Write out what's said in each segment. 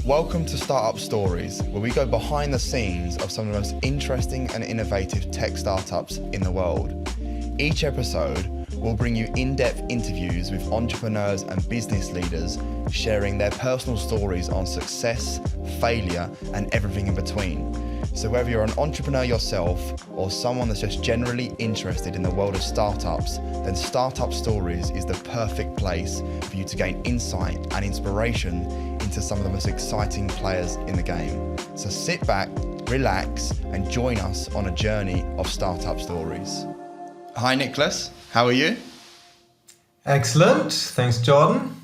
Welcome to Startup Stories, where we go behind the scenes of some of the most interesting and innovative tech startups in the world. Each episode will bring you in-depth interviews with entrepreneurs and business leaders sharing their personal stories on success, failure, and everything in between. So whether you're an entrepreneur yourself or someone that's just generally interested in the world of startups, then Startup Stories is the perfect place for you to gain insight and inspiration into some of the most exciting players in the game. So sit back, relax, and join us on a journey of startup stories. Hi Niklas, how are you? Excellent, thanks Jordan.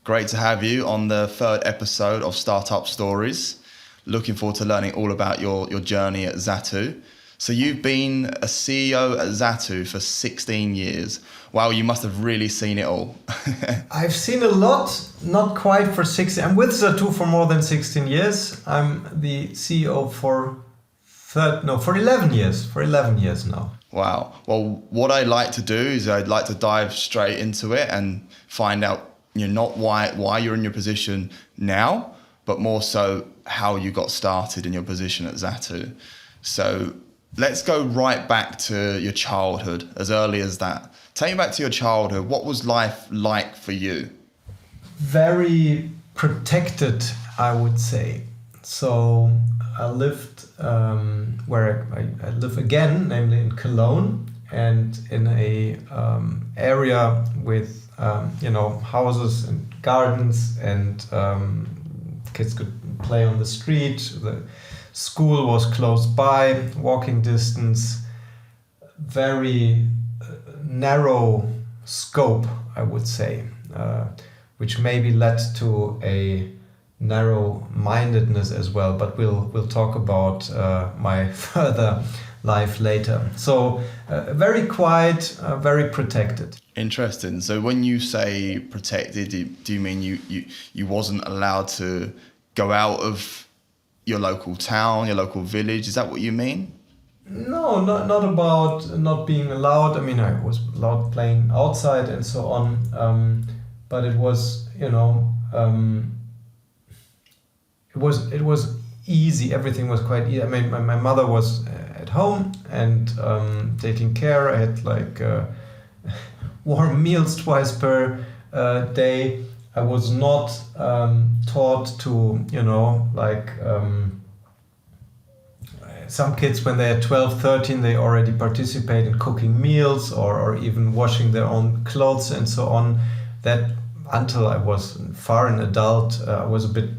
Great to have you on the third episode of Startup Stories. Looking forward to learning all about your journey at Zattoo. So you've been a CEO at Zattoo for 16 years. Wow, you must have really seen it all. I've seen a lot, not quite for 16. I'm with Zattoo for more than 16 years. I'm the CEO for 11 years. For 11 years now. Wow. Well, what I like to do is I'd like to dive straight into it and find out, not why you're in your position now, but more so how you got started in your position at Zattoo. So let's go right back to your childhood, as early as that. Take me back to your childhood. What was life like for you? Very protected, I would say. So I lived where I live again, namely in Cologne, and in a area with houses and gardens, and kids could play on the street. The school was close by, walking distance. Very narrow scope, I would say, which maybe led to a narrow-mindedness as well. But we'll talk about my further life later. So very quiet, very protected. Interesting. So when you say protected, do you mean you wasn't allowed to go out of your local town, your local village? Is that what you mean? No, not about not being allowed. I mean, I was allowed playing outside and so on, but it was, it was easy. Everything was quite easy. I mean, my mother was at home and taking care. I had warm meals twice per day. I was not taught to, some kids when they're 12, 13, they already participate in cooking meals or even washing their own clothes and so on. That until I was far an adult, I was a bit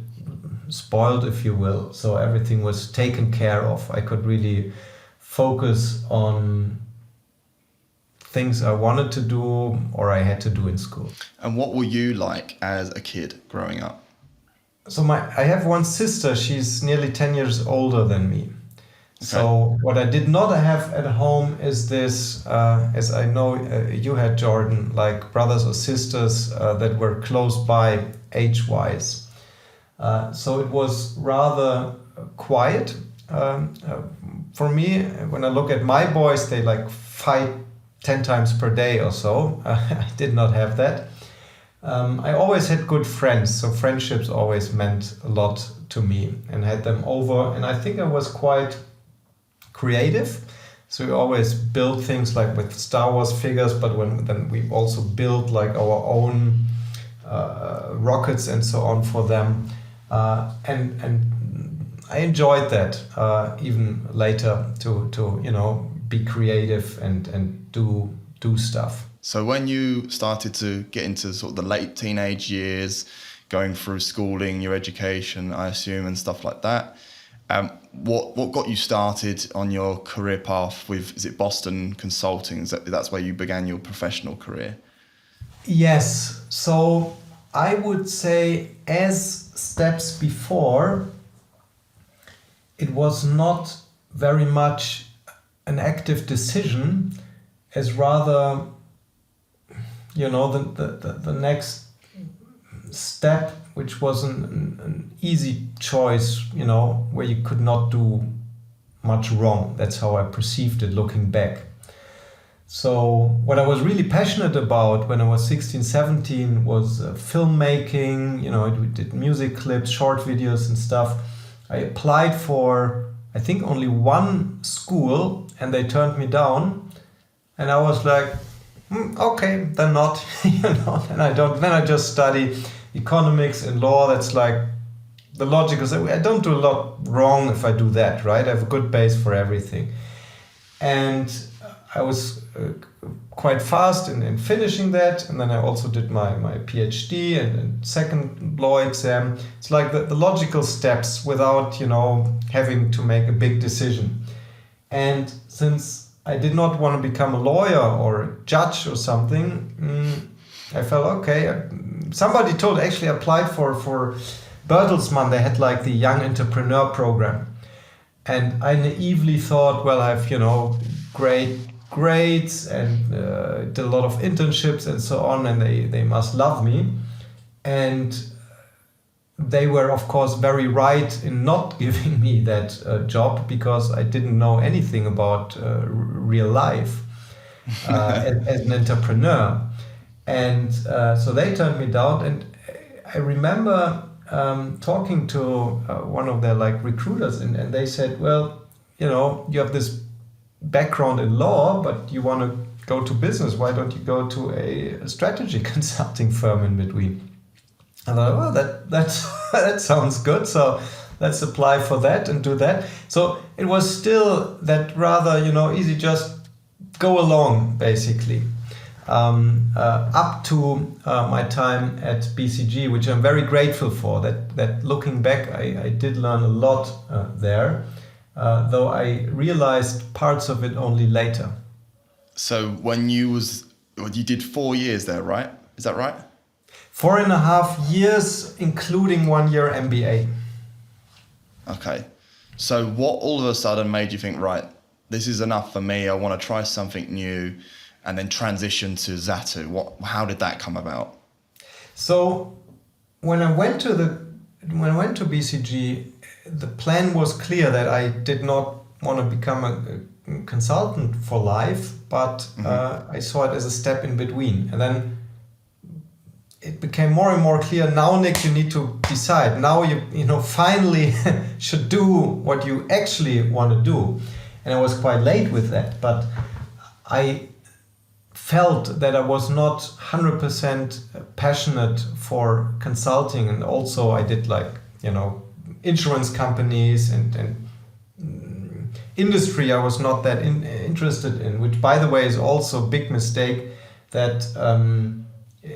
spoiled, if you will. So everything was taken care of. I could really focus on things I wanted to do or I had to do in school. And what were you like as a kid growing up? So I have one sister. She's nearly 10 years older than me. Okay. So what I did not have at home is this, as I know you had, Jordan, like brothers or sisters that were close by age-wise. So it was rather quiet. For me, when I look at my boys, they fight 10 times per day or so. I did not have that. I always had good friends, so friendships always meant a lot to me, and had them over. And I think I was quite creative. So we always built things like with Star Wars figures, but then we also built like our own rockets and so on for them. And I enjoyed that even later to be creative and do stuff. So when you started to get into sort of the late teenage years, going through schooling, your education, I assume, and stuff like that, what got you started on your career path with, is it Boston Consulting? That's where you began your professional career? Yes. So I would say as steps before, it was not very much an active decision, as rather, the next step, which was an easy choice, where you could not do much wrong. That's how I perceived it looking back. So what I was really passionate about when I was 16, 17 was filmmaking. We did music clips, short videos and stuff. I applied for, I think, only one school and they turned me down. And I was like, okay, then not, and then I just study economics and law. That's like the logic is I don't do a lot wrong if I do that, right? I have a good base for everything. And I was quite fast in finishing that, and then I also did my PhD and second law exam. It's like the logical steps without having to make a big decision. And since I did not want to become a lawyer or a judge or something, I felt okay. Somebody told, actually applied for Bertelsmann. They had like the young entrepreneur program, and I naively thought, well, I have great grades and did a lot of internships and so on, and they must love me. And they were, of course, very right in not giving me that job, because I didn't know anything about real life as an entrepreneur. And so they turned me down. And I remember talking to one of their recruiters, and they said, well, you have this background in law, but you want to go to business. Why don't you go to a strategy consulting firm in between? I thought, well, that sounds good. So let's apply for that and do that. So it was still that rather, easy, just go along, basically. Up to my time at BCG, which I'm very grateful for. That looking back, I did learn a lot there, though I realized parts of it only later. So when you did 4 years there, right? Is that right? 4.5 years, including 1 year MBA. Okay. So what all of a sudden made you think, right, this is enough for me, I want to try something new, and then transition to Zattoo? How did that come about? So when I went to BCG, the plan was clear that I did not want to become a consultant for life, but I saw it as a step in between. And then it became more and more clear, now, Nick, you need to decide. Now you finally should do what you actually want to do. And I was quite late with that, but I felt that I was not 100% passionate for consulting. And also I did insurance companies and industry I was not that interested in, which, by the way, is also a big mistake, that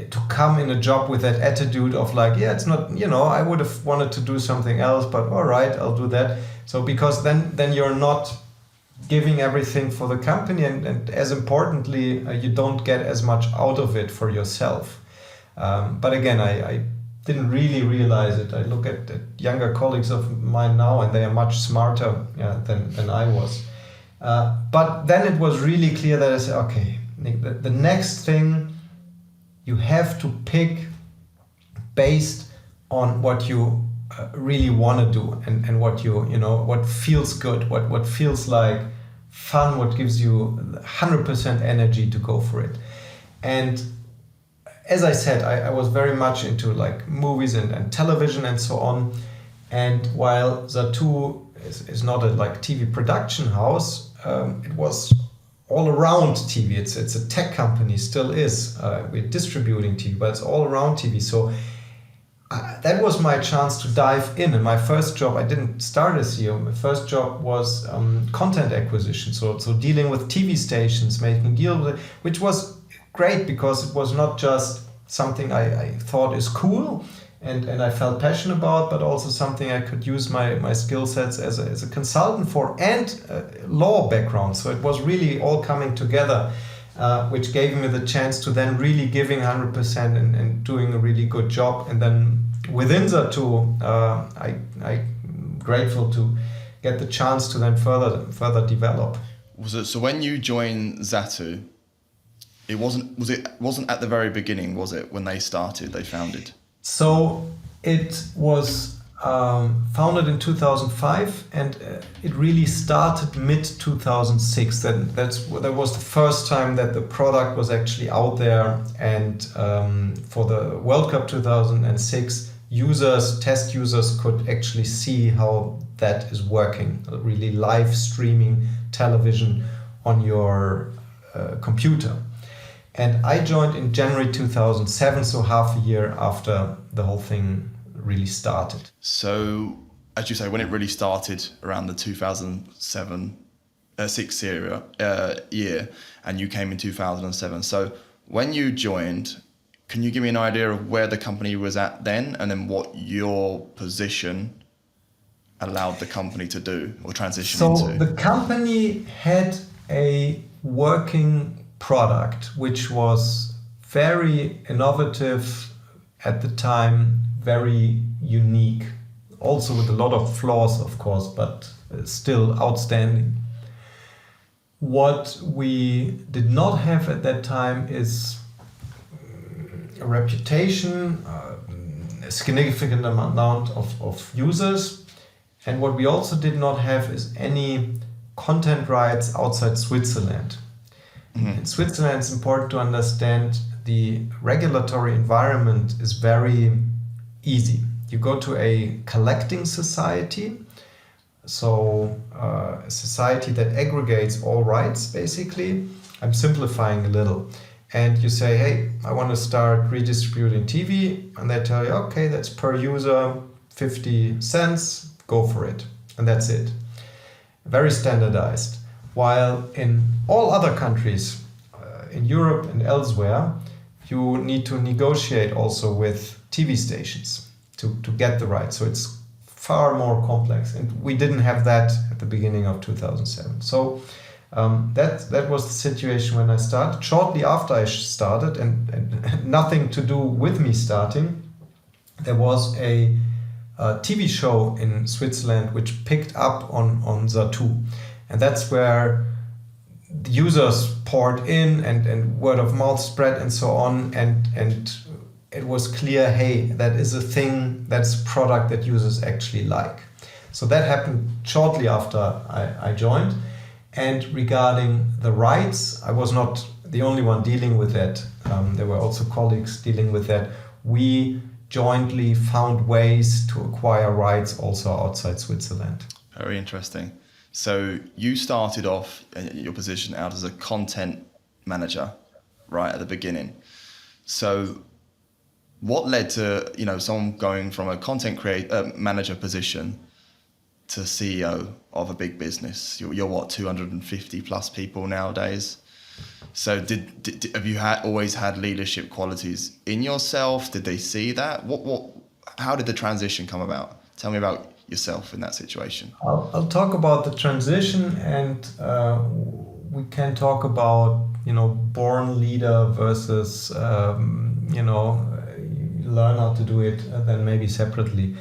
to come in a job with that attitude of it's not, I would have wanted to do something else, but all right, I'll do that. So because then you're not giving everything for the company, and as importantly, you don't get as much out of it for yourself. But again, I didn't really realize it. I look at younger colleagues of mine now, and they are much smarter than I was. But then it was really clear that I said, okay, Nick, the next thing you have to pick based on what you really want to do, and what what feels good, what feels like fun, what gives you 100% energy to go for it. And as I said, I was very much into movies and television and so on. And while Zattoo is not a TV production house, it was all around TV. It's a tech company, still is. We're distributing TV, but it's all around TV. So that was my chance to dive in. And my first job, I didn't start as CEO. My first job was content acquisition. So dealing with TV stations, making deals with it, which was great, because it was not just something I thought is cool and I felt passionate about, but also something I could use my skill sets as a consultant for, and law background. So it was really all coming together, which gave me the chance to then really giving 100% and doing a really good job. And then within Zattoo, I'm grateful to get the chance to then further develop. So when you joined Zattoo, it wasn't at the very beginning, was it, when they founded? So it was founded in 2005, and it really started mid 2006. That was the first time that the product was actually out there. And for the World Cup 2006, test users could actually see how that is working. Really live streaming television on your computer. And I joined in January 2007, so half a year after the whole thing really started. So, as you say, when it really started around the 2006 year, and you came in 2007. So, when you joined, can you give me an idea of where the company was at then, and then what your position allowed the company to do or transition into? So, the company had a working product which was very innovative at the time, very unique, also with a lot of flaws, of course, but still outstanding. What we did not have at that time is a reputation, a significant amount of users. And what we also did not have is any content rights outside Switzerland. Mm-hmm. In Switzerland, it's important to understand the regulatory environment is very easy. You go to a collecting society, so a society that aggregates all rights, basically. I'm simplifying a little. And you say, hey, I want to start redistributing TV. And they tell you, okay, that's per user, 50 cents, go for it. And that's it. Very standardized. While in all other countries, in Europe and elsewhere, you need to negotiate also with TV stations to get the rights. So it's far more complex. And we didn't have that at the beginning of 2007. So that was the situation when I started. Shortly after I started, and nothing to do with me starting, there was a TV show in Switzerland which picked up on Zattoo. And that's where the users poured in and word of mouth spread and so on. And it was clear, hey, that is a thing, that's a product that users actually like. So that happened shortly after I joined. And regarding the rights, I was not the only one dealing with that. There were also colleagues dealing with that. We jointly found ways to acquire rights also outside Switzerland. Very interesting. So you started off your position out as a content manager, right at the beginning. So what led to someone going from a content manager position to CEO of a big business? You're what, 250 plus people nowadays? So have you always had leadership qualities in yourself? Did they see that? How did the transition come about? Tell me about yourself in that situation. I'll talk about the transition, and we can talk about born leader versus learn how to do it then maybe separately,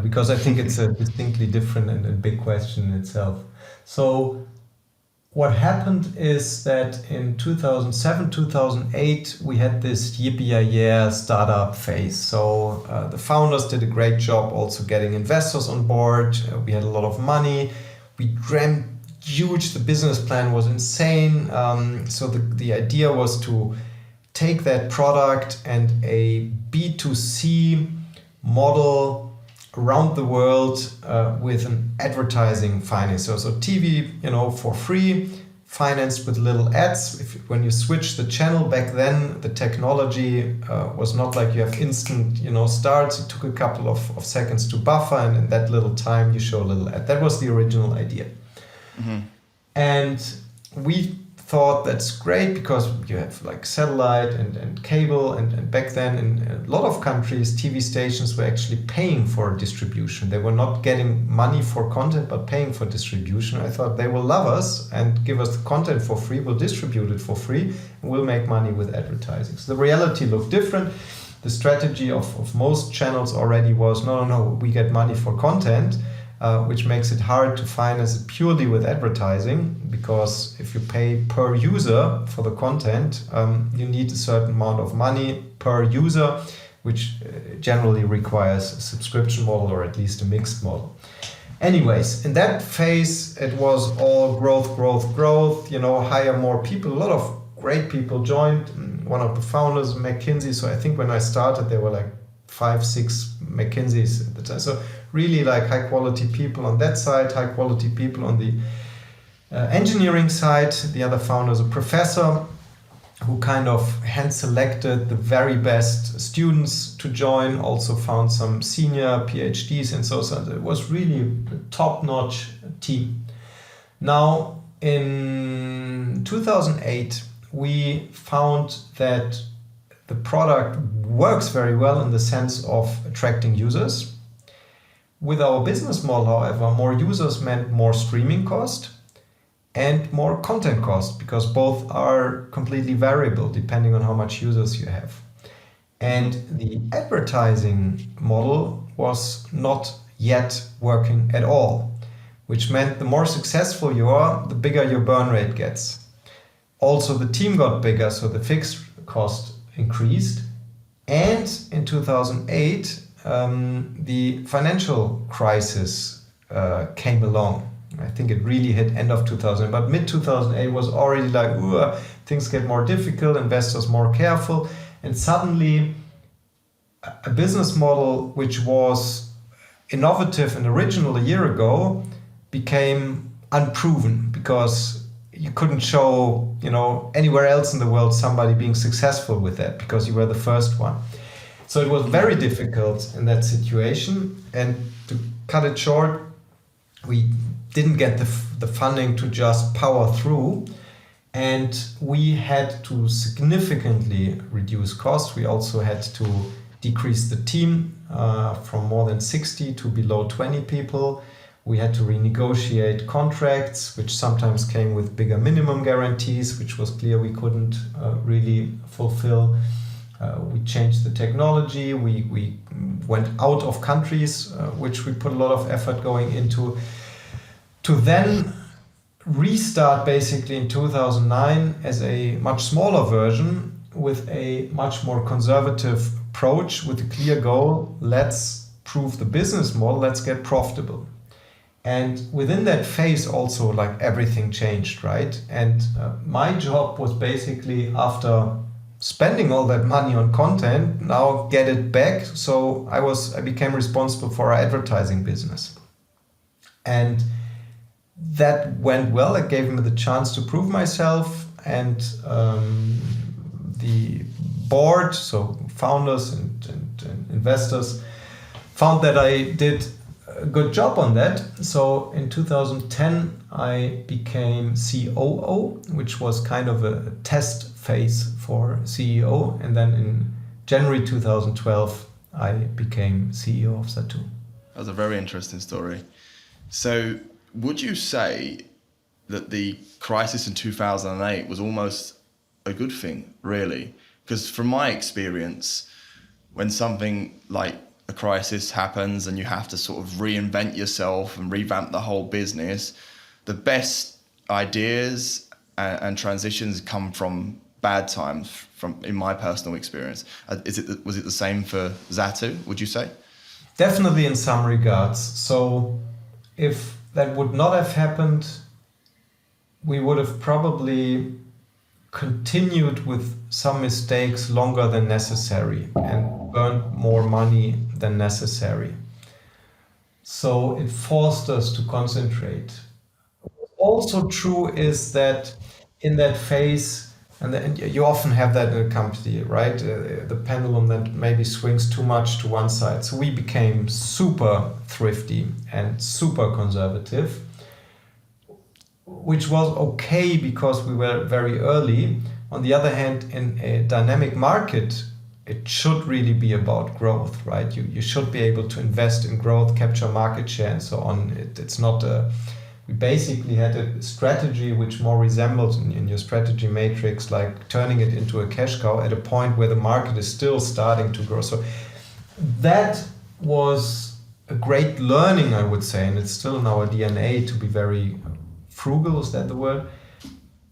because I think it's a distinctly different and big question in itself. So what happened is that in 2007, 2008, we had this yippee-yay startup phase. So the founders did a great job also getting investors on board. We had a lot of money. We dreamt huge. The business plan was insane. So the idea was to take that product and a B2C model around the world with an advertising finance. So TV, for free, financed with little ads. When you switch the channel, back then the technology was not like you have instant, starts. It took a couple of seconds to buffer, and in that little time you show a little ad. That was the original idea. Mm-hmm. And we thought that's great because you have like satellite and cable, and back then in a lot of countries TV stations were actually paying for distribution. They were not getting money for content but paying for distribution. I thought they will love us and give us the content for free, we'll distribute it for free, and we'll make money with advertising. So the reality looked different. The strategy of most channels already was no, we get money for content, which makes it hard to finance it purely with advertising, because if you pay per user for the content, you need a certain amount of money per user, which generally requires a subscription model or at least a mixed model. Anyways, in that phase, it was all growth, hire more people. A lot of great people joined. One of the founders, McKinsey. So I think when I started, there were like 5-6 McKinseys at the time. So really like high quality people on that side, high quality people on the engineering side. The other founder is a professor who kind of hand selected the very best students to join, also found some senior PhDs and so on. It was really a top-notch team. Now, in 2008, we found that the product works very well in the sense of attracting users. With our business model, however, more users meant more streaming cost and more content cost, because both are completely variable depending on how much users you have. And the advertising model was not yet working at all, which meant the more successful you are, the bigger your burn rate gets. Also, the team got bigger, so the fixed cost increased. And in 2008, the financial crisis came along. I think it really hit end of 2000, but mid-2008 was already like, things get more difficult, investors more careful, and suddenly a business model which was innovative and original a year ago became unproven, because you couldn't show, anywhere else in the world somebody being successful with that, because you were the first one. So it was very difficult in that situation, and to cut it short, we didn't get the funding to just power through, and we had to significantly reduce costs. We also had to decrease the team from more than 60 to below 20 people. We had to renegotiate contracts, which sometimes came with bigger minimum guarantees, which was clear we couldn't really fulfill. We changed the technology. We went out of countries, which we put a lot of effort going into, to then restart basically in 2009 as a much smaller version with a much more conservative approach, with a clear goal: let's prove the business model, let's get profitable. And within that phase also, like, everything changed, right? And my job was basically, after spending all that money on content, now get it back. So I became responsible for our advertising business. And that went well. It gave me the chance to prove myself, and the board, so founders and investors, found that I did a good job on that. So in 2010, I became COO, which was kind of a test phase for CEO. And then in January 2012, I became CEO of Zattoo. That was a very interesting story. So would you say that the crisis in 2008 was almost a good thing, really? Because from my experience, when something like a crisis happens and you have to sort of reinvent yourself and revamp the whole business, the best ideas and transitions come from bad times, in my personal experience. Was it the same for Zattoo, would you say? Definitely in some regards. So if that would not have happened, we would have probably continued with some mistakes longer than necessary and burned more money than necessary. So it forced us to concentrate. Also true is that in that phase, and you often have that in a company, right? The pendulum that maybe swings too much to one side. So we became super thrifty and super conservative, which was okay because we were very early. On the other hand, in a dynamic market, it should really be about growth, right? You should be able to invest in growth, capture market share, and so on. It's not we basically had a strategy which more resembles in your strategy matrix, like turning it into a cash cow at a point where the market is still starting to grow. So that was a great learning, I would say, and it's still in our DNA to be very frugal, is that the word?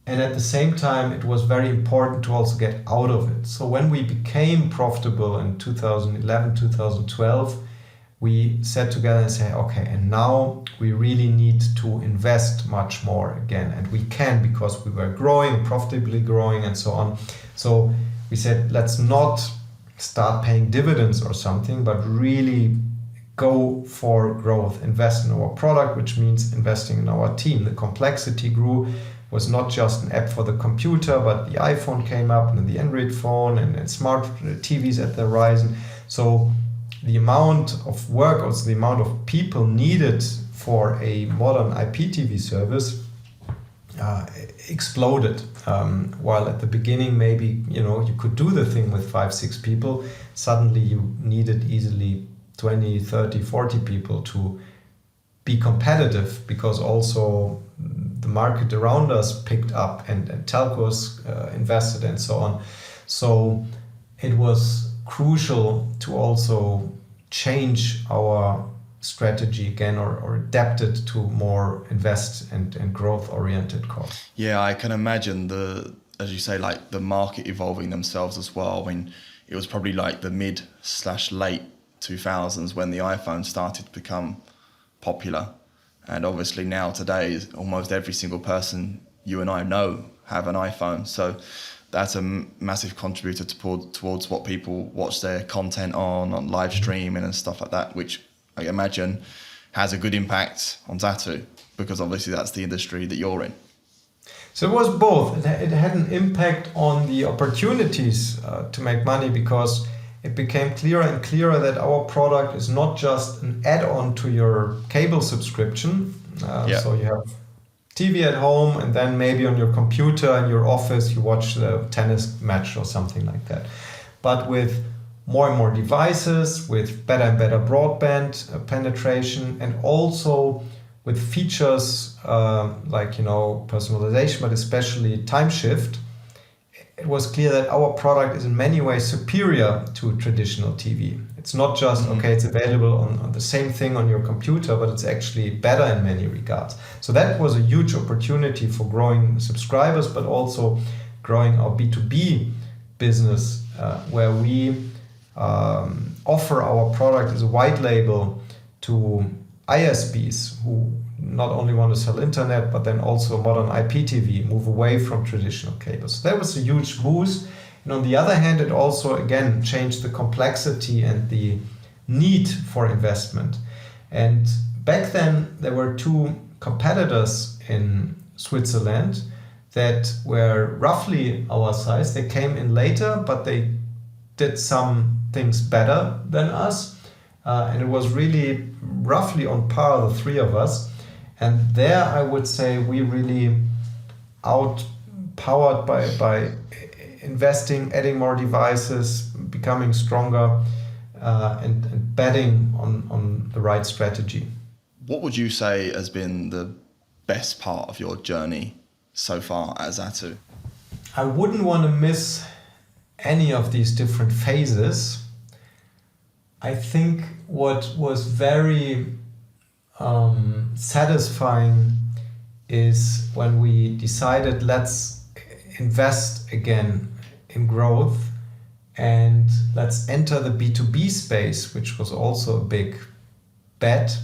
And at the same time, it was very important to also get out of it. So when we became profitable in 2011, 2012, we sat together and said, okay, and now we really need to invest much more again. And we can, because we were growing, profitably growing and so on. So we said, let's not start paying dividends or something, but really go for growth, invest in our product, which means investing in our team. The complexity grew. Was not just an app for the computer, but the iPhone came up and then the Android phone and smart TVs at the horizon. So the amount of work, also the amount of people needed for a modern IPTV service exploded. While at the beginning, maybe, you could do the thing with 5-6 people, suddenly you needed easily 20, 30, 40 people to be competitive, because also the market around us picked up and telcos invested and so on. So it was crucial to also change our strategy again, or adapt it to more invest and growth oriented costs. Yeah, I can imagine as you say, like the market evolving themselves as well. I mean, it was probably like the mid/late 2000s when the iPhone started to become popular. And obviously now today, almost every single person you and I know have an iPhone. So that's a massive contributor towards what people watch their content on live streaming and stuff like that, which I imagine has a good impact on Zattoo, because obviously that's the industry that you're in. So it was both. It had an impact on the opportunities to make money, because it became clearer and clearer that our product is not just an add-on to your cable subscription. So you have TV at home, and then maybe on your computer in your office you watch the tennis match or something like that. But with more and more devices, with better and better broadband penetration, and also with features like personalization, but especially time shift, it was clear that our product is in many ways superior to traditional TV. It's not just, it's available on the same thing on your computer, but it's actually better in many regards. So that was a huge opportunity for growing subscribers, but also growing our B2B business, where we offer our product as a white label to ISPs who not only want to sell internet, but then also modern IPTV, move away from traditional cables. So that was a huge boost. And on the other hand, it also, again, changed the complexity and the need for investment. And back then, there were two competitors in Switzerland that were roughly our size. They came in later, but they did some things better than us. And it was really roughly on par, the three of us. And there, I would say, we really outpowered by investing, adding more devices, becoming stronger, and betting on the right strategy. What would you say has been the best part of your journey so far at Zattoo? I wouldn't want to miss any of these different phases. I think what was very satisfying is when we decided, let's invest again in growth and let's enter the B2B space, which was also a big bet,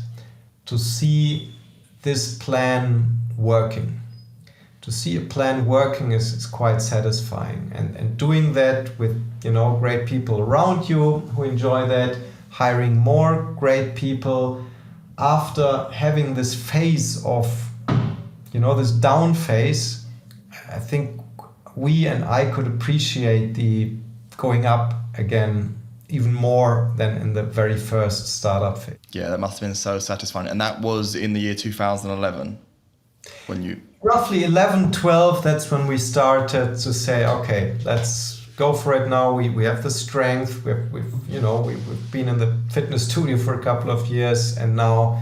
to see this plan working. To see a plan working is quite satisfying, and doing that with great people around you who enjoy that, hiring more great people after having this phase of this down phase. I think we and I could appreciate the going up again even more than in the very first startup phase. Yeah, that must have been so satisfying. And that was in the year 2011 when you... Roughly 11, 12, that's when we started to say, okay, let's go for it now. We have the strength. We've been in the fitness studio for a couple of years, and now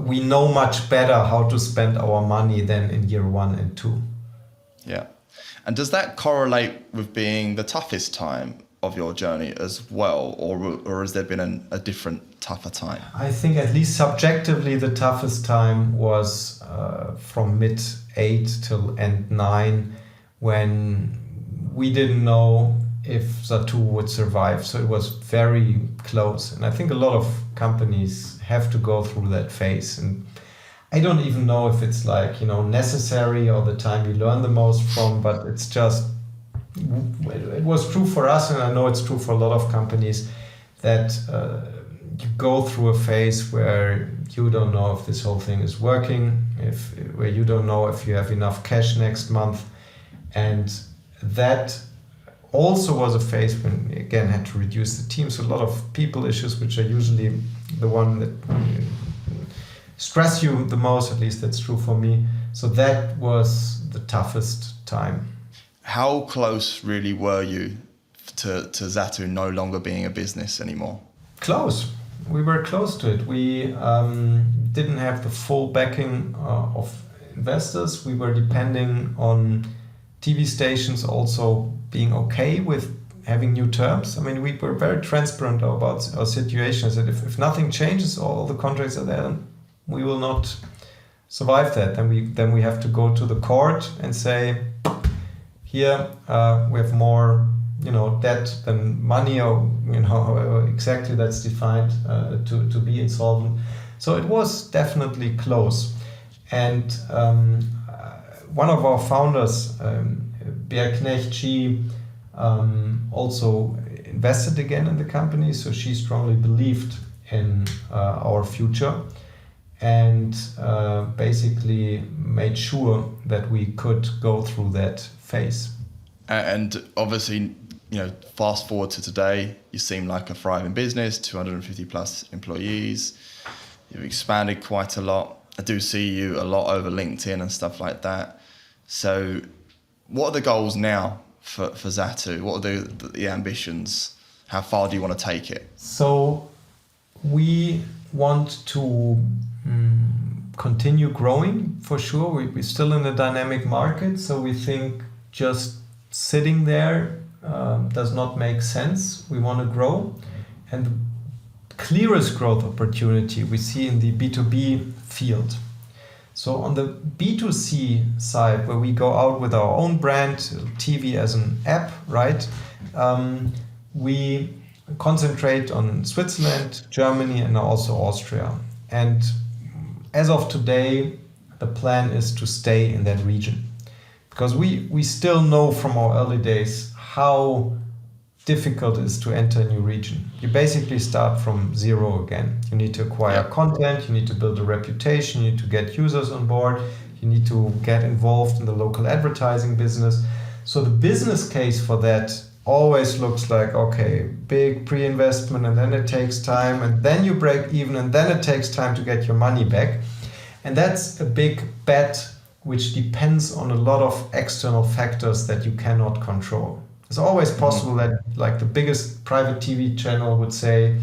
we know much better how to spend our money than in year 1 and 2. Yeah. And does that correlate with being the toughest time of your journey as well, or has there been a different, tougher time? I think at least subjectively the toughest time was from mid 8 till end 9, when we didn't know if Zattoo would survive. So it was very close. And I think a lot of companies have to go through that phase. And I don't even know if it's like, necessary or the time you learn the most from, but it's just, it was true for us, and I know it's true for a lot of companies, that you go through a phase where you don't know if this whole thing is working, where you don't know if you have enough cash next month. And that also was a phase when we again had to reduce the team. So a lot of people issues, which are usually the one that stress you the most, at least that's true for me. So that was the toughest time. How close really were you to Zattoo no longer being a business anymore? Close. We were close to it. We didn't have the full backing of investors. We were depending on TV stations also being okay with having new terms. I mean, we were very transparent about our situation. That if nothing changes, all the contracts are there, we will not survive that. Then we have to go to the court and say, here we have more, debt than money, or however exactly that's defined to be insolvent. So it was definitely close. And one of our founders, Bea Knecht, she also invested again in the company, so she strongly believed in our future, and basically made sure that we could go through that phase. And obviously, fast forward to today, you seem like a thriving business, 250 plus employees. You've expanded quite a lot. I do see you a lot over LinkedIn and stuff like that. So what are the goals now for Zattoo? What are the ambitions? How far do you want to take it? So we want to continue growing for sure. We're still in a dynamic market, so we think just sitting there does not make sense. We want to grow, and the clearest growth opportunity we see in the B2B field. So on the B2C side, where we go out with our own brand, TV as an app, right? We concentrate on Switzerland, Germany, and also Austria. And as of today, the plan is to stay in that region, because we still know from our early days how difficult it is to enter a new region. You basically start from zero again. You need to acquire content, you need to build a reputation, you need to get users on board, you need to get involved in the local advertising business. So the business case for that always looks like, okay, big pre-investment, and then it takes time, and then you break even, and then it takes time to get your money back. And that's a big bet which depends on a lot of external factors that you cannot control. It's always possible that like the biggest private TV channel would say,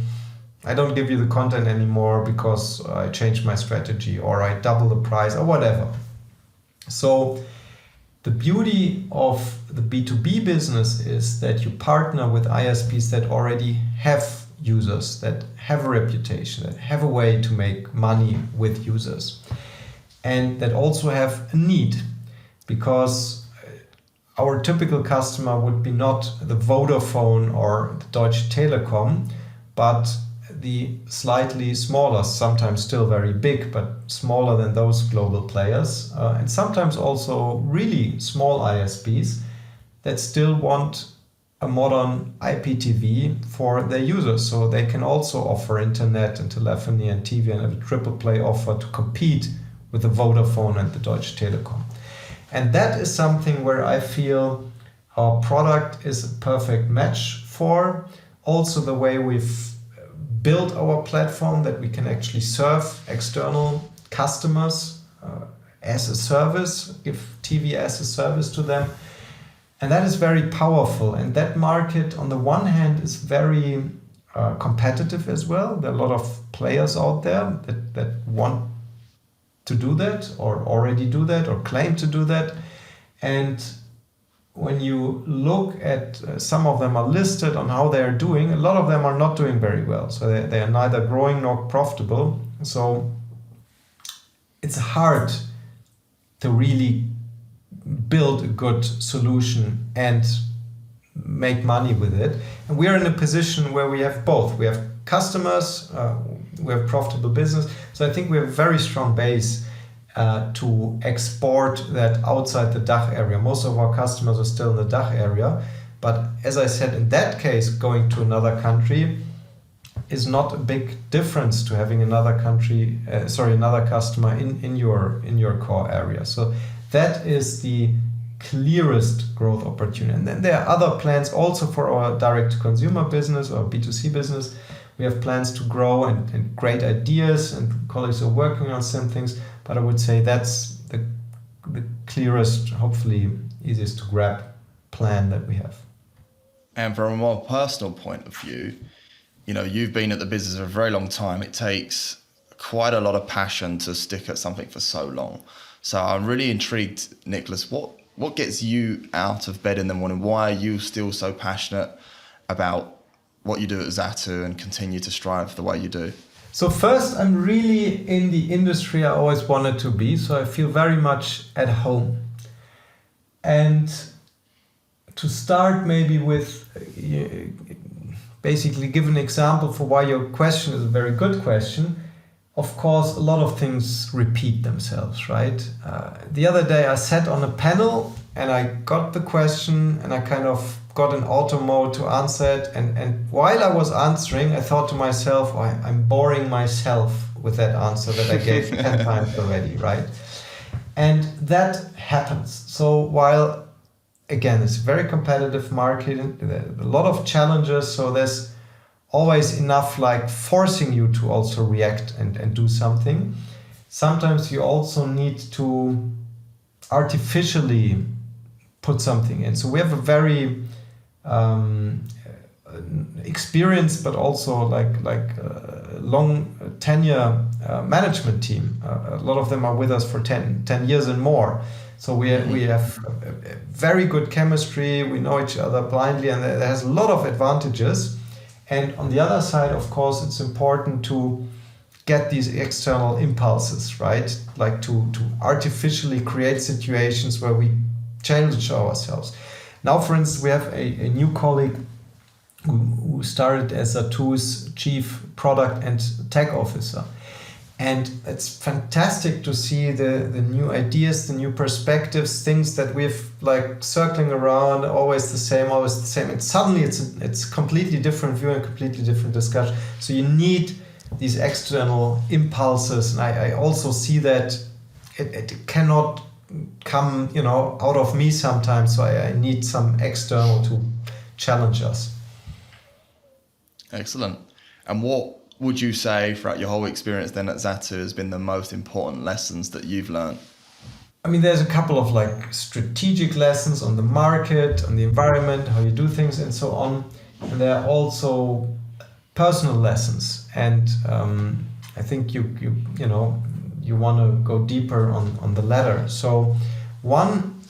I don't give you the content anymore because I changed my strategy, or I double the price, or whatever. So the beauty of the B2B business is that you partner with ISPs that already have users, that have a reputation, that have a way to make money with users, and that also have a need, because our typical customer would be not the Vodafone or the Deutsche Telekom, but the slightly smaller, sometimes still very big, but smaller than those global players, and sometimes also really small ISPs that still want a modern IPTV for their users, so they can also offer internet and telephony and TV and have a triple play offer to compete with the Vodafone and the Deutsche Telekom. And that is something where I feel our product is a perfect match for. Also the way we've built our platform, that we can actually serve external customers as a service, give TV as a service to them. And that is very powerful. And that market, on the one hand, is very competitive as well. There are a lot of players out there that want to do that, or already do that, or claim to do that. And when you look at some of them are listed on how they are doing, a lot of them are not doing very well. So they are neither growing nor profitable. So it's hard to really build a good solution and make money with it. And we are in a position where we have both. We have customers, we have profitable business. So I think we have a very strong base to export that outside the DACH area. Most of our customers are still in the DACH area. But as I said, in that case, going to another country is not a big difference to having another customer in your core area. So that is the clearest growth opportunity. And then there are other plans also for our direct-to-consumer business or B2C business. We have plans to grow and great ideas, and colleagues are working on some things. But I would say that's the clearest, hopefully easiest to grab plan that we have. And from a more personal point of view, you know, you've been at the business for a very long time. It takes quite a lot of passion to stick at something for so long. So I'm really intrigued, Niklas, what gets you out of bed in the morning? Why are you still so passionate about what you do at Zattoo and continue to strive the way you do? So first, I'm really in the industry I always wanted to be, so I feel very much at home. And to start maybe with, basically give an example for why your question is a very good question. Of course, a lot of things repeat themselves, right? The other day I sat on a panel and I got the question and I kind of got in auto mode to answer it. And while I was answering, I thought to myself, oh, I'm boring myself with that answer that I gave 10 times already, right? And that happens. So while, again, it's a very competitive market, a lot of challenges, so there's always enough like forcing you to also react and do something. Sometimes you also need to artificially put something in. So we have a very experienced but also long tenure management team. A lot of them are with us for 10 years and more. So we have a very good chemistry, we know each other blindly, and there has a lot of advantages. And on the other side, of course, it's important to get these external impulses, right? Like to artificially create situations where we challenge ourselves. Now, for instance, we have a new colleague who started as Zattoo's chief product and tech officer. And it's fantastic to see the new ideas, the new perspectives, things that we've like circling around, always the same. And suddenly it's completely different view and completely different discussion. So you need these external impulses. And I also see that it cannot come, out of me sometimes. So I need some external to challenge us. Excellent. And what would you say throughout your whole experience then at Zattoo has been the most important lessons that you've learned? I mean, there's a couple of like strategic lessons on the market, on the environment, how you do things and so on. And there are also personal lessons. And I think you want to go deeper on the latter. So one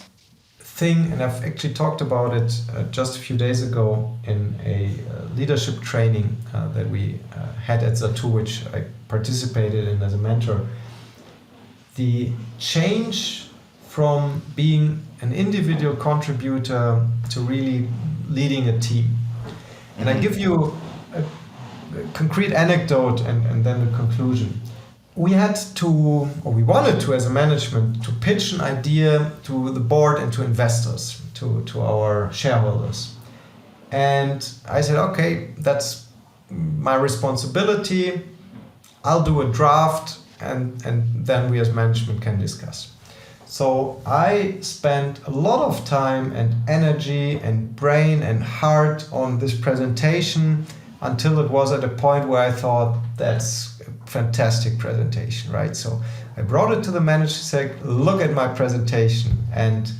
thing, and I've actually talked about it just a few days ago in a leadership training that we had at Zattoo, which I participated in as a mentor. The change from being an individual contributor to really leading a team. And I give you a concrete anecdote and then the conclusion. We wanted to, as a management, to pitch an idea to the board and to investors, to our shareholders. And I said, okay, that's my responsibility. I'll do a draft and then we as management can discuss. So I spent a lot of time and energy and brain and heart on this presentation until it was at a point where I thought that's a fantastic presentation, right? So I brought it to the manager, said, look at my presentation. And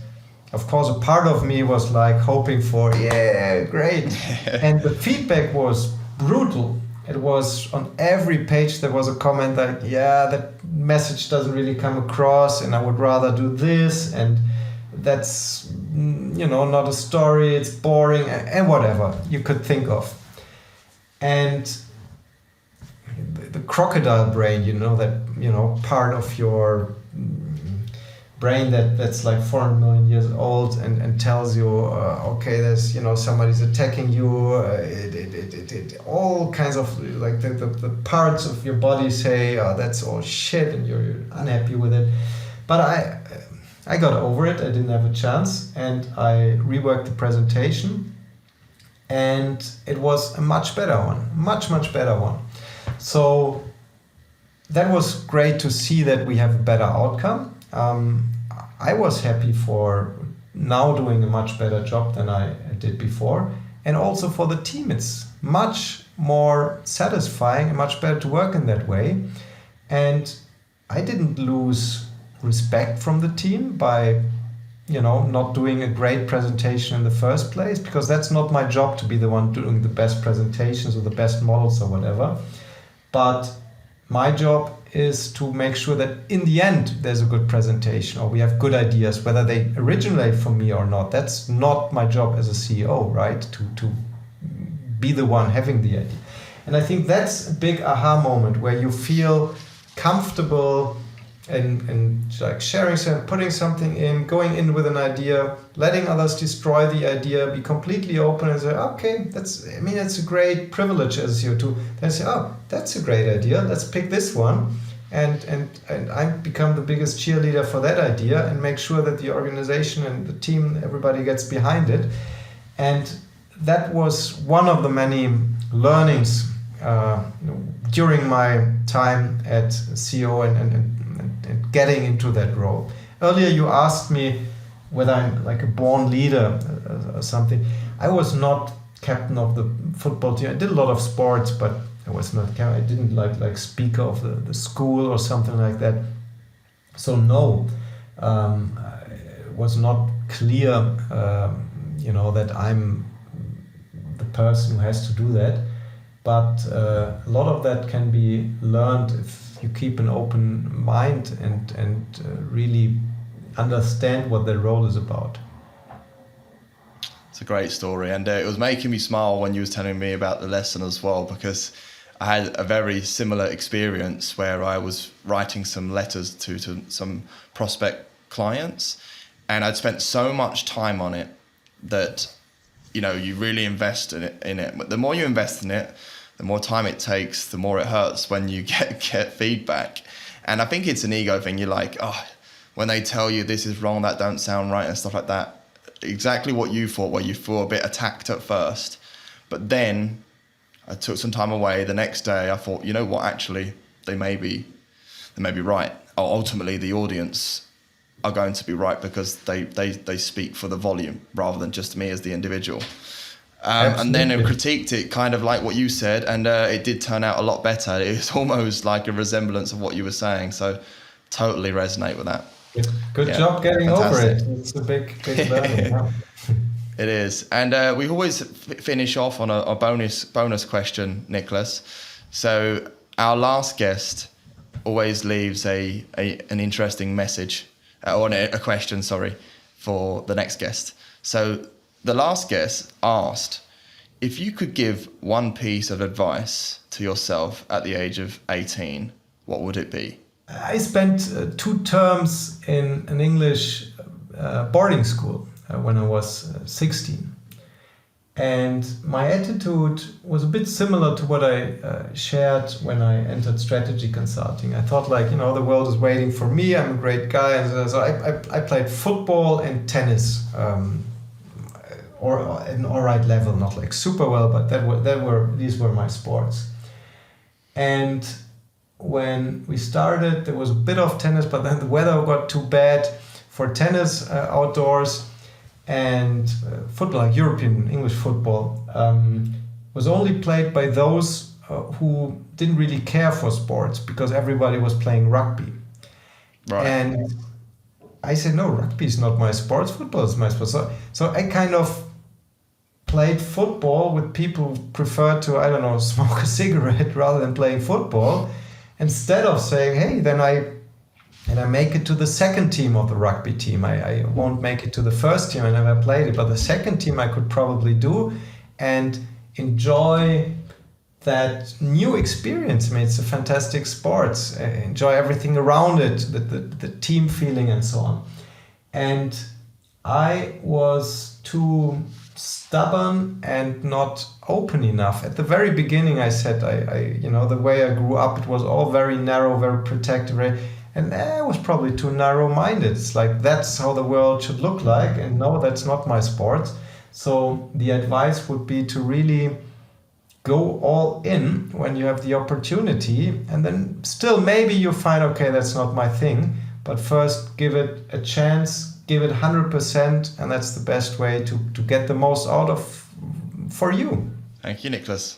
of course, a part of me was like hoping for, yeah, great. And the feedback was brutal. It was on every page, there was a comment like, yeah, that message doesn't really come across and I would rather do this. And that's not a story, it's boring, and whatever you could think of. And the crocodile brain, that part of your brain that's like 400 million years old and tells you, okay, there's somebody's attacking you. It all kinds of like the parts of your body say, oh, that's all shit, and you're unhappy with it. But I got over it. I didn't have a chance, and I reworked the presentation, and it was a much better one, much better one. So that was great to see that we have a better outcome. I was happy for now doing a much better job than I did before, and also for the team. It's much more satisfying and much better to work in that way. And I didn't lose respect from the team by not doing a great presentation in the first place, because that's not my job to be the one doing the best presentations or the best models or whatever. But my job is to make sure that in the end there's a good presentation, or we have good ideas, whether they originate from me or not. That's not my job as a CEO, right? To be the one having the idea. And I think that's a big aha moment where you feel comfortable and like sharing something, putting something in, going in with an idea, letting others destroy the idea, be completely open and say, okay, it's a great privilege as a CEO to then say, oh, that's a great idea, let's pick this one. And I become the biggest cheerleader for that idea and make sure that the organization and the team, everybody gets behind it. And that was one of the many learnings during my time at CEO and getting into that role. Earlier you asked me whether I'm like a born leader or something. I was not captain of the football team. I did a lot of sports, but I was not. I didn't like speaker of the school or something like that. So no, it was not clear, that I'm the person who has to do that. But a lot of that can be learned if you keep an open mind and really understand what the role is about. It's a great story, and it was making me smile when you was telling me about the lesson as well, because I had a very similar experience where I was writing some letters to some prospect clients, and I'd spent so much time on it that you really invest in it. But the more you invest in it, the more time it takes, the more it hurts when you get feedback. And I think it's an ego thing. You're like, oh, when they tell you this is wrong, that don't sound right and stuff like that. Exactly what you thought, where you feel a bit attacked at first. But then I took some time away. The next day I thought, you know what, actually, they may be right. Ultimately, the audience are going to be right because they speak for the volume rather than just me as the individual. And then I critiqued it kind of like what you said, and it did turn out a lot better. It was almost like a resemblance of what you were saying. So totally resonate with that. Good job getting fantastic. Over it. It's a big learning. Yeah. It is. And we always finish off on a bonus question, Niklas. So our last guest always leaves an interesting message, or a question, for the next guest. So the last guest asked, if you could give one piece of advice to yourself at the age of 18, what would it be? I spent 2 terms in an English boarding school when I was 16. And my attitude was a bit similar to what I shared when I entered strategy consulting. I thought the world is waiting for me. I'm a great guy. And so I played football and tennis, or at an all right level, not like super well, but these were my sports. And when we started, there was a bit of tennis, but then the weather got too bad for tennis outdoors, and football, like European English football, was only played by those who didn't really care for sports because everybody was playing rugby. Right. And I said, no, rugby is not my sport, football is my sport. So I kind of played football with people who prefer to, smoke a cigarette rather than playing football. Instead of saying, hey, then I and I make it to the second team of the rugby team. I won't make it to the first team, I never played it, but the second team I could probably do and enjoy that new experience. I mean, it's a fantastic sport. Enjoy everything around it, the team feeling and so on. And I was too stubborn and not open enough. At the very beginning, I said, the way I grew up, it was all very narrow, very protective, and I was probably too narrow-minded. It's like, that's how the world should look like, and no, that's not my sport. So the advice would be to really go all in when you have the opportunity, and then still maybe you find, okay, that's not my thing, but first give it a chance, give it 100%, and that's the best way to get the most out of for you. Thank you, Niklas.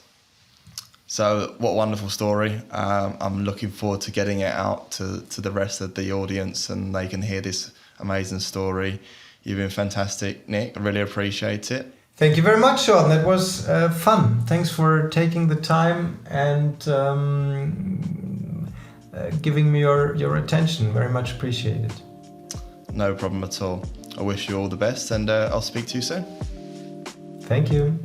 So what a wonderful story. I'm looking forward to getting it out to the rest of the audience and they can hear this amazing story. You've been fantastic, Nick. I really appreciate it. Thank you very much, Jordan. That was fun. Thanks for taking the time and giving me your attention. Very much appreciated. No problem at all. I wish you all the best and I'll speak to you soon. Thank you.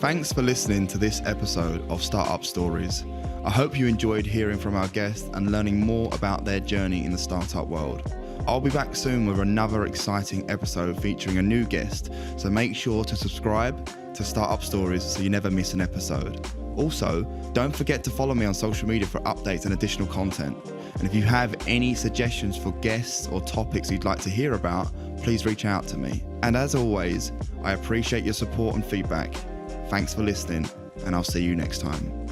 Thanks for listening to this episode of Startup Stories. I hope you enjoyed hearing from our guests and learning more about their journey in the startup world. I'll be back soon with another exciting episode featuring a new guest, so make sure to subscribe to Startup Stories so you never miss an episode. Also, don't forget to follow me on social media for updates and additional content. And if you have any suggestions for guests or topics you'd like to hear about, please reach out to me. And as always, I appreciate your support and feedback. Thanks for listening, and I'll see you next time.